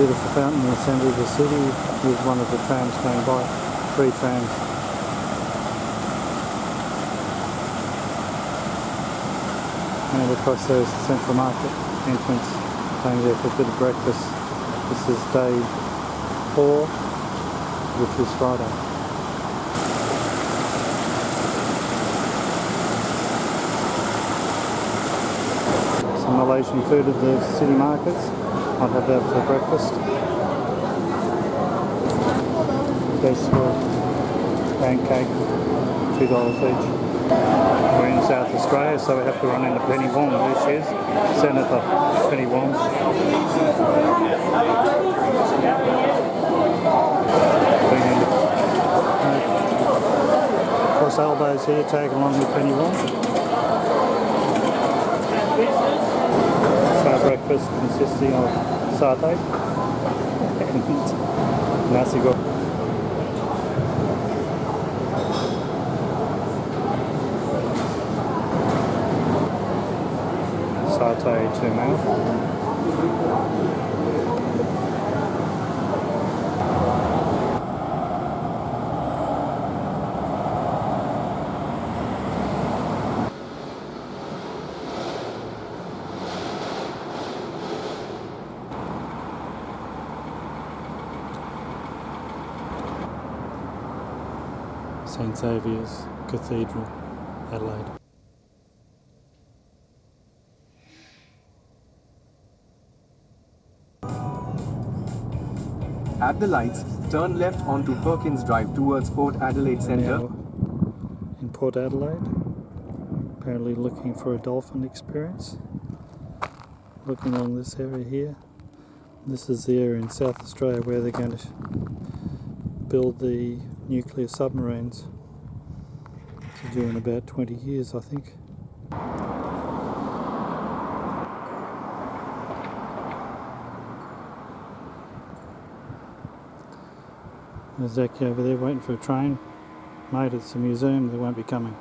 beautiful fountain in the centre of the city with one of the trams going by, 3 trams. And across there is the Central Market entrance, going there for a bit of breakfast. This is day 4, which is Friday. Some Malaysian food at the city markets. I'll have that for breakfast. Vegetable pancake, $2 each. We're in South Australia, so we have to run into Penny Wong. There she is, Senator Penny Wong. Cross Albo's here, tag along with Penny Wong. So breakfast consisting of satay and nasi goreng. Satay to mouth. St Xavier's Cathedral, Adelaide. At the lights, turn left onto Perkins Drive towards Port Adelaide Centre. Now in Port Adelaide, apparently looking for a dolphin experience. Looking along this area here. This is the area in South Australia where they're going to build the nuclear submarines. It's due in about 20 years, I think. There's Zaki over there waiting for a train. Mate, it's a museum, they won't be coming.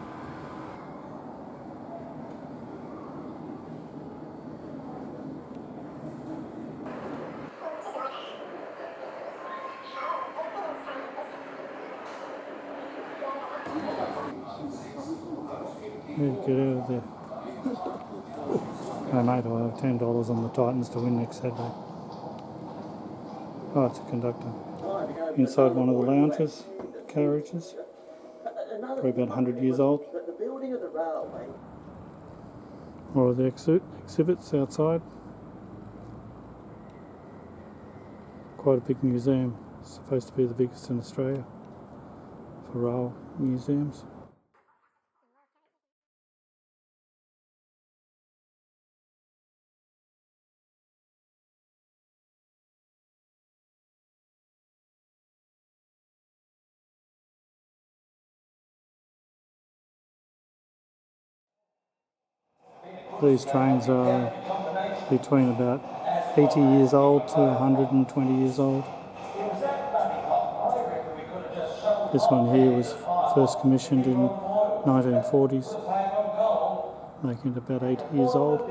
Get out of there. Oh mate, I'll have $10 on the Titans to win next Saturday. Oh, it's a conductor. Inside one of the lounges, carriages, probably about 100 years old. More of the exhibits outside. Quite a big museum, it's supposed to be the biggest in Australia for rail museums. These trains are between about 80 years old to 120 years old. This one here was first commissioned in 1940s, making it about 80 years old.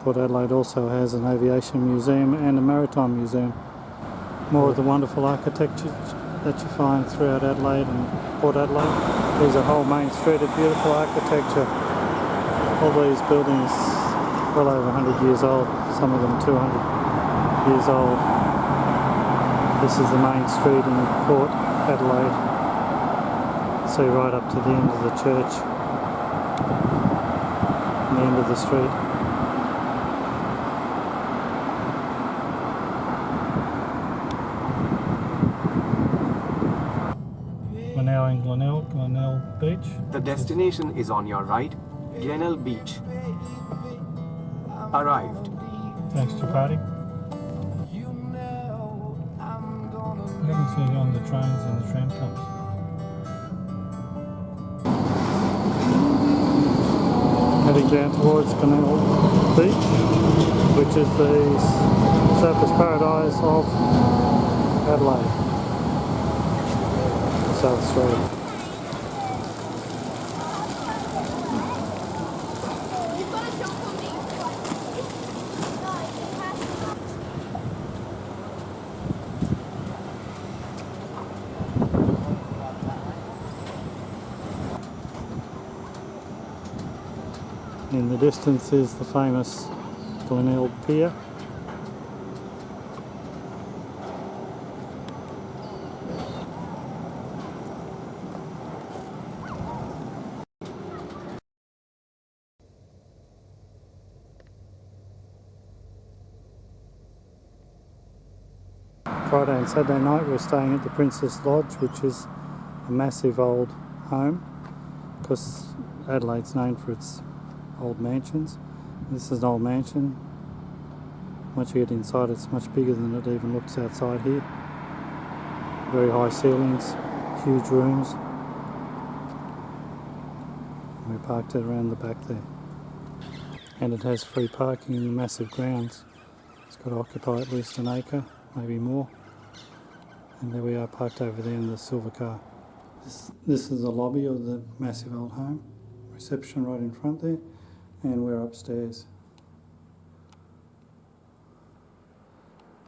Port Adelaide also has an aviation museum and a maritime museum. More of the wonderful architecture that you find throughout Adelaide and Port Adelaide. There's a whole main street of beautiful architecture. All these buildings well over 100 years old, some of them 200 years old. This is the main street in Port Adelaide. So right up to the end of the church, and the end of the street. We're now in Glenelg Beach. The destination is on your right, Glenelg Beach. Arrived. Thanks to party. I haven't seen you on the trains and the tram comes. Heading down towards Glenelg Beach, which is the surface paradise of Adelaide, South Australia. In the distance is the famous Glenelg Pier. Friday and Saturday night we're staying at the Princess Lodge, which is a massive old home, because Adelaide's known for its old mansions. This is an old mansion. Once you get inside, it's much bigger than it even looks outside here. Very high ceilings, huge rooms. We parked it around the back there. And it has free parking in the massive grounds. It's got to occupy at least an acre, maybe more. And there we are, parked over there in the silver car. This is the lobby of the massive old home. Reception right in front there, and we're upstairs.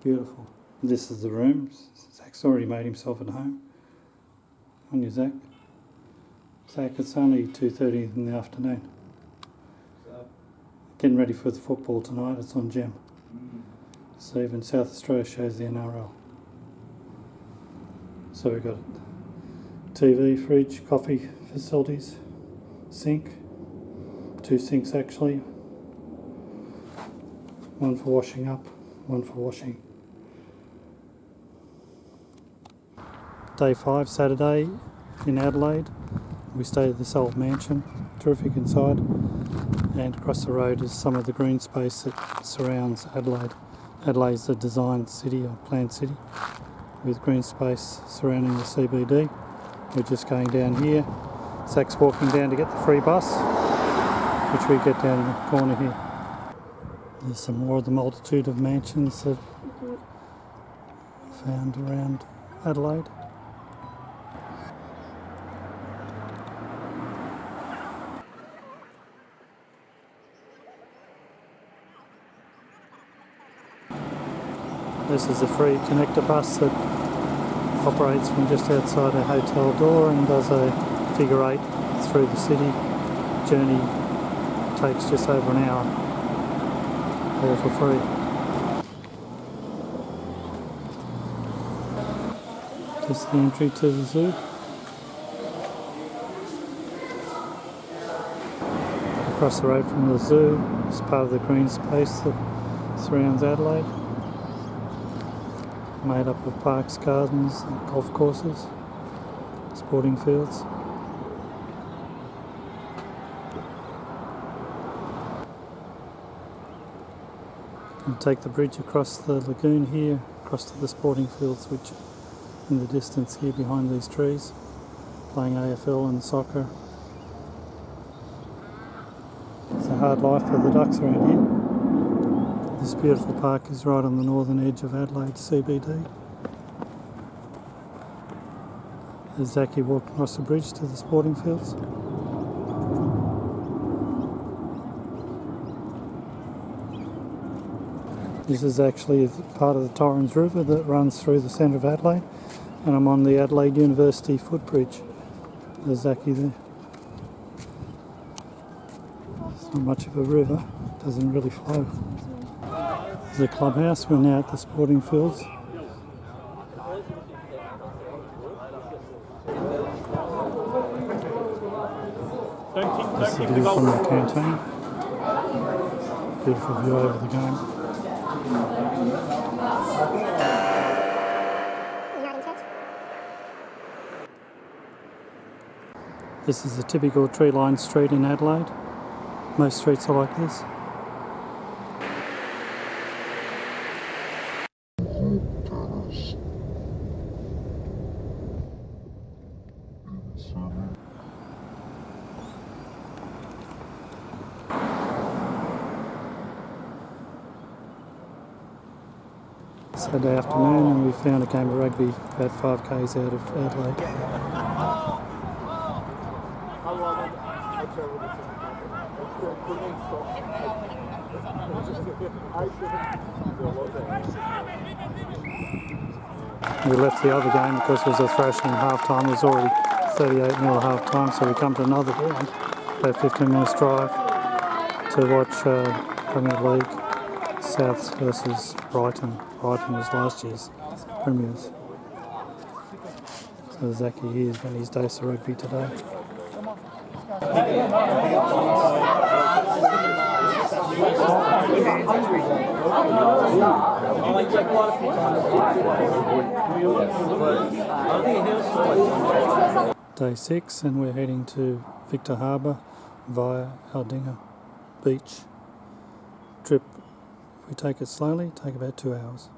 Beautiful. This is the room. Zach's already made himself at home. On you, Zach. Zach, it's only 2:30 in the afternoon. Getting ready for the football tonight. It's on Gem. So even South Australia shows the NRL. So we've got TV, fridge, coffee facilities, sink, 2 sinks actually, one for washing up, one for washing. Day 5, Saturday in Adelaide. We stayed at this old mansion, terrific inside, and across the road is some of the green space that surrounds Adelaide. Adelaide's a designed city, or planned city, with green space surrounding the CBD. We're just going down here. Zach's walking down to get the free bus, which we get down in the corner here. There's some more of the multitude of mansions that are found around Adelaide. This is a free connector bus that operates from just outside a hotel door and does a figure 8 through the city. Journey takes just over an hour, all for free. Just the entry to the zoo. Across the road from the zoo is part of the green space that surrounds Adelaide, made up of parks, gardens, and golf courses, sporting fields. We'll take the bridge across the lagoon here, across to the sporting fields, which are in the distance here behind these trees, playing AFL and soccer. It's a hard life for the ducks around here. This beautiful park is right on the northern edge of Adelaide CBD. As Zachy walked across the bridge to the sporting fields. This is actually part of the Torrens River that runs through the centre of Adelaide, and I'm on the Adelaide University footbridge. There's Zachy there. It's not much of a river, it doesn't really flow. The clubhouse. We're now at the sporting fields. This is the view from the canteen. Beautiful view over the game. This is a typical tree-lined street in Adelaide. Most streets are like this. Saturday afternoon, and we found a game of rugby about 5 k's out of Adelaide. We left the other game because it was a thrashing half time. It was already 38-0 half time, so we come to another ground, about 15 minutes drive. to watch Premier League Souths versus Brighton. Brighton was last year's premiers. So Zachy here is having his dose of rugby today. Day 6, and we're heading to Victor Harbour via Aldinga Beach. Trip, if we take it slowly, take about 2 hours.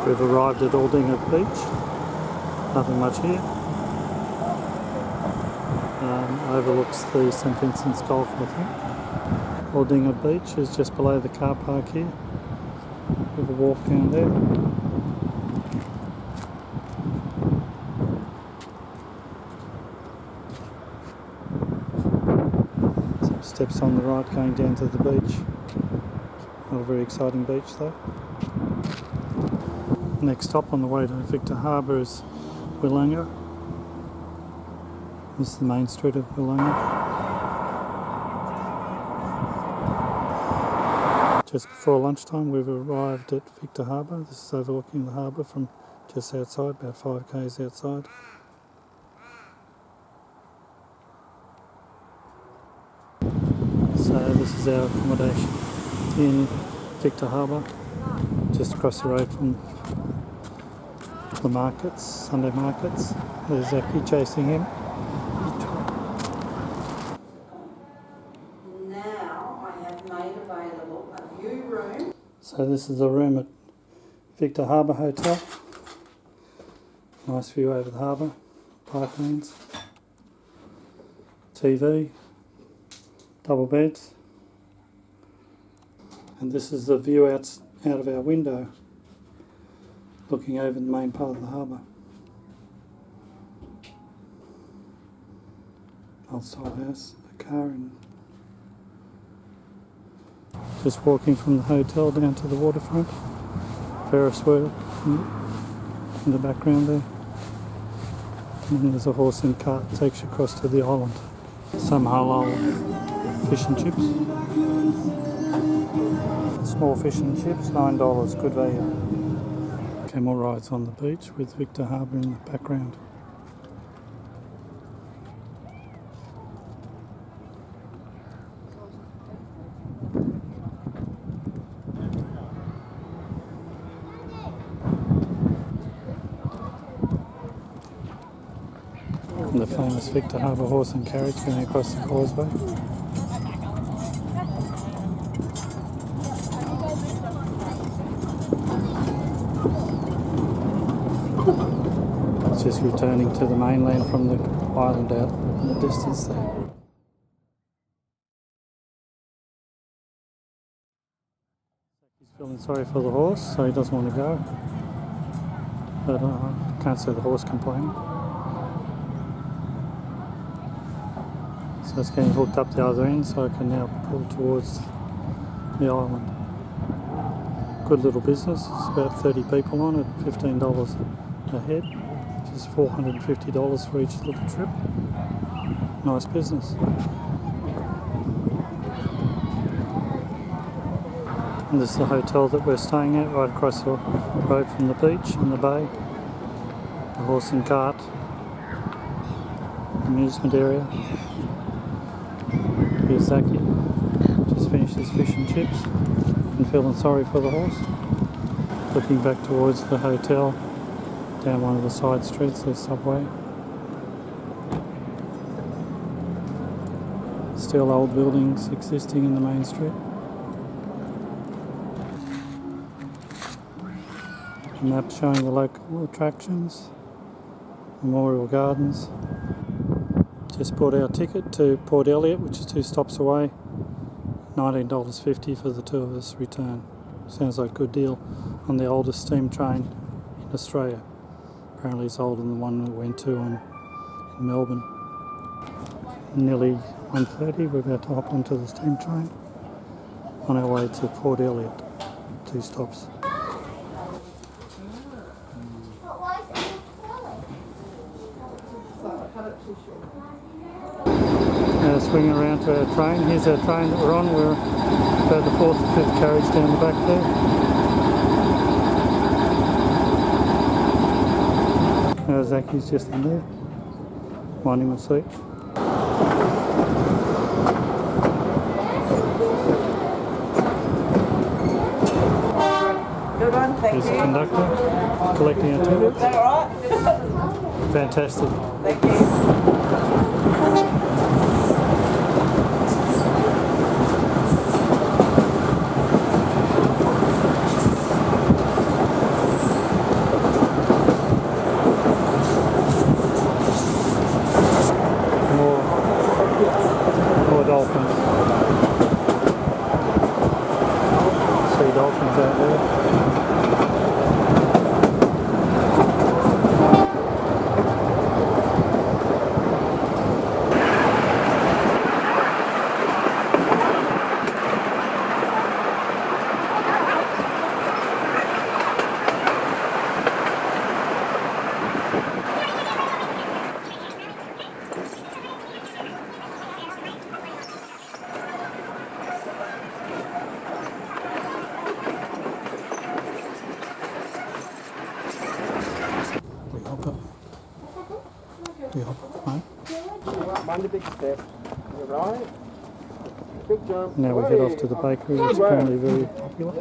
We've arrived at Aldinga Beach. Nothing much here. Overlooks the St Vincent's Golf, I think. Aldinga Beach is just below the car park here. Have a walk down there. Some steps on the right going down to the beach. Not a very exciting beach though. Next stop on the way to Victor Harbour is Milang. This is the main street of Milang. Just before lunchtime we've arrived at Victor Harbour. This is overlooking the harbour from just outside, about 5 k's outside. So this is our accommodation in Victor Harbour, just across the road from the markets, Sunday markets. There's Zachy chasing him. Now I have made available a view room. So this is the room at Victor Harbour Hotel. Nice view over the harbour, parklands, TV, double beds. And this is the view out of our window, looking over the main part of the harbour. Outside house, a car, and just walking from the hotel down to the waterfront. Ferris wheel in the background there. And there's a horse and cart that takes you across to the island. Some halal fish and chips. Small fish and chips, $9, good value. Camel rides on the beach with Victor Harbour in the background. And the famous Victor Harbour horse and carriage going across the causeway. It's just returning to the mainland from the island out in the distance there. He's feeling sorry for the horse, so he doesn't want to go. But I can't see the horse complaining. So it's getting hooked up the other end, so I can now pull towards the island. Good little business. It's about 30 people on it, $15 a head, which is $450 for each little trip. Nice business. And this is the hotel that we're staying at, right across the road from the beach in the bay. The horse and cart amusement area. Here's Zachy, just finished his fish and chips and feeling sorry for the horse. Looking back towards the hotel, down one of the side streets, there's Subway. Still old buildings existing in the main street. A map showing the local attractions, Memorial Gardens. Just bought our ticket to Port Elliot, which is 2 stops away. $19.50 for the two of us return. Sounds like a good deal on the oldest steam train in Australia. Apparently it's older than the one we went to in Melbourne. Nearly 1:30, we're about to hop onto the steam train on our way to Port Elliot. 2 stops. Swinging around to our train. Here's our train that we're on. We're about the 4th or 5th carriage down the back there. Zaki's just in there, winding the seat. Good one, thank Here's you. the conductor collecting our tickets. Is that alright? Fantastic. Thank you. More dolphins. See dolphins out there. We hop up, mate. Mind the big step. You're right. Big jump. Now we head off to the bakery, it's apparently very popular.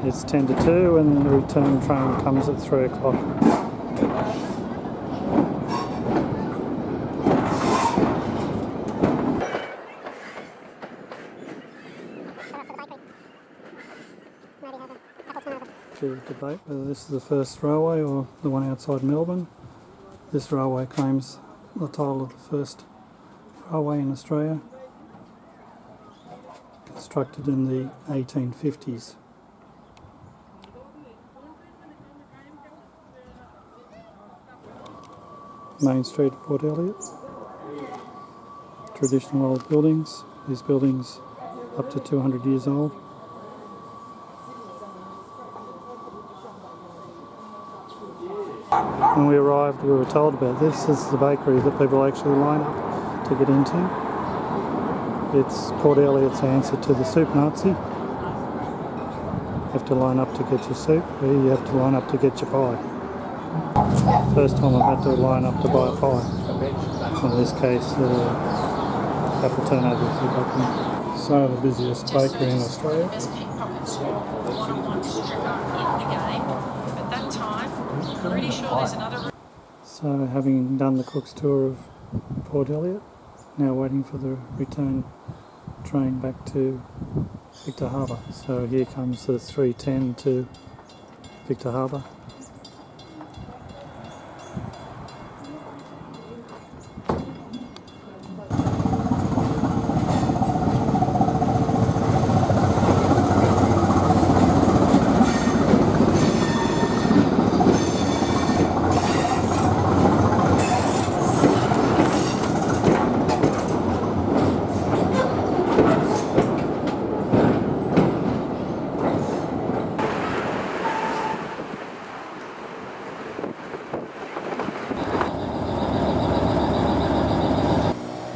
It's 10 to 2 and the return train comes at 3 o'clock. Bit of debate whether this is the first railway or the one outside Melbourne. This railway claims the title of the first railway in Australia, constructed in the 1850s. Main Street of Port Elliot. Traditional old buildings. These buildings up to 200 years old. When we arrived, we were told about this. This is the bakery that people actually line up to get into. It's Port Elliot's answer to the soup Nazi. You have to line up to get your soup, here you have to line up to get your pie. First time I've had to line up to buy a pie. In this case, apple turnover if you got them. So the busiest bakery in Australia. So having done the cook's tour of Port Elliot, now waiting for the return train back to Victor Harbour. So here comes the 3:10 to Victor Harbour.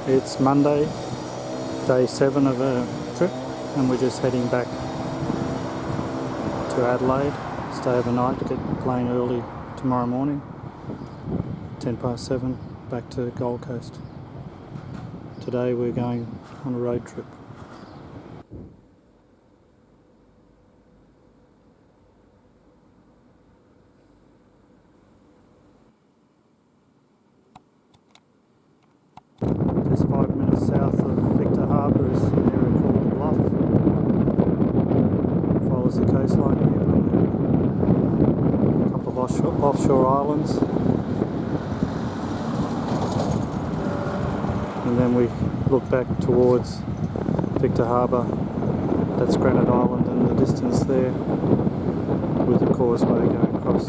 It's Monday, day 7 of our trip, and we're just heading back to Adelaide, stay overnight to get the plane early tomorrow morning, 7:10, back to Gold Coast. Today we're going on a road trip. Just 5 minutes south of Victor Harbour is an area called the Bluff. Follows the coastline here. A couple of offshore islands. And then we look back towards Victor Harbour That's Granite Island in the distance there, with the causeway going across.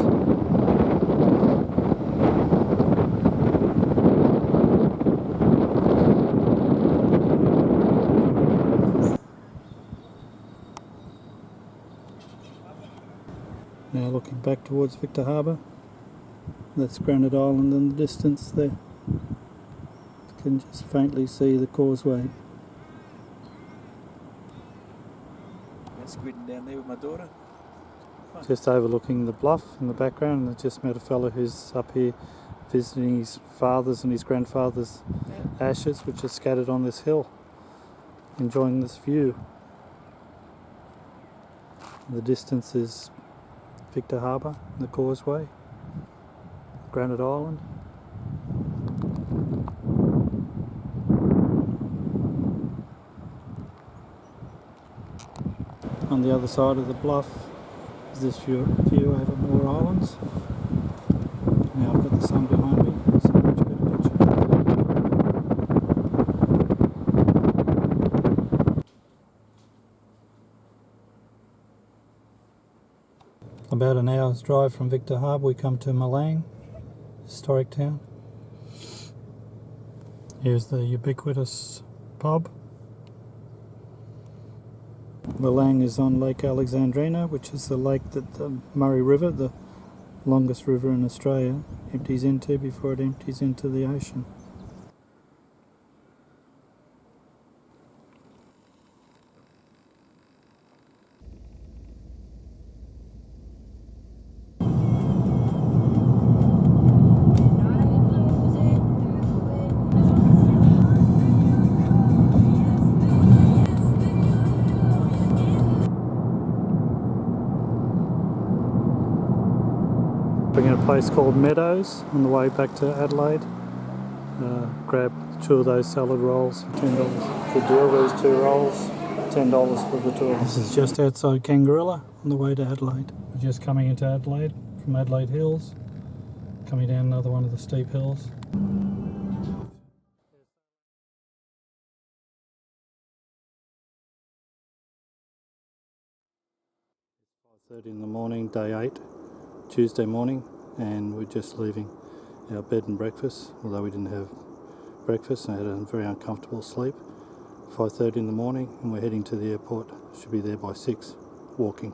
Now looking back towards Victor Harbour, that's Granite Island in the distance there. You can just faintly see the causeway. Squidding down there with my daughter. Just overlooking the bluff in the background, and I just met a fellow who's up here visiting his father's and his grandfather's ashes, which are scattered on this hill, enjoying this view. The distance is Victor Harbour, the causeway, Granite Island. On the other side of the bluff is this view over more islands. Now I've got the sun behind me, so much better picture. About an hour's drive from Victor Harbour we come to Milang, historic town. Here's the ubiquitous pub. Milang is on Lake Alexandrina, which is the lake that the Murray River, the longest river in Australia, empties into before it empties into the ocean. We're in a place called Meadows on the way back to Adelaide. Grab 2 of those salad rolls for $10. Good deal, those 2 rolls, $10 for the 2 of them. This is just outside Kangarilla on the way to Adelaide. We're just coming into Adelaide from Adelaide Hills, coming down another one of the steep hills. 5:30 in the morning, day 8, Tuesday morning, and we're just leaving our bed and breakfast, although we didn't have breakfast. I had a very uncomfortable sleep. 5:30 in the morning, and we're heading to the airport. Should be there by 6, walking.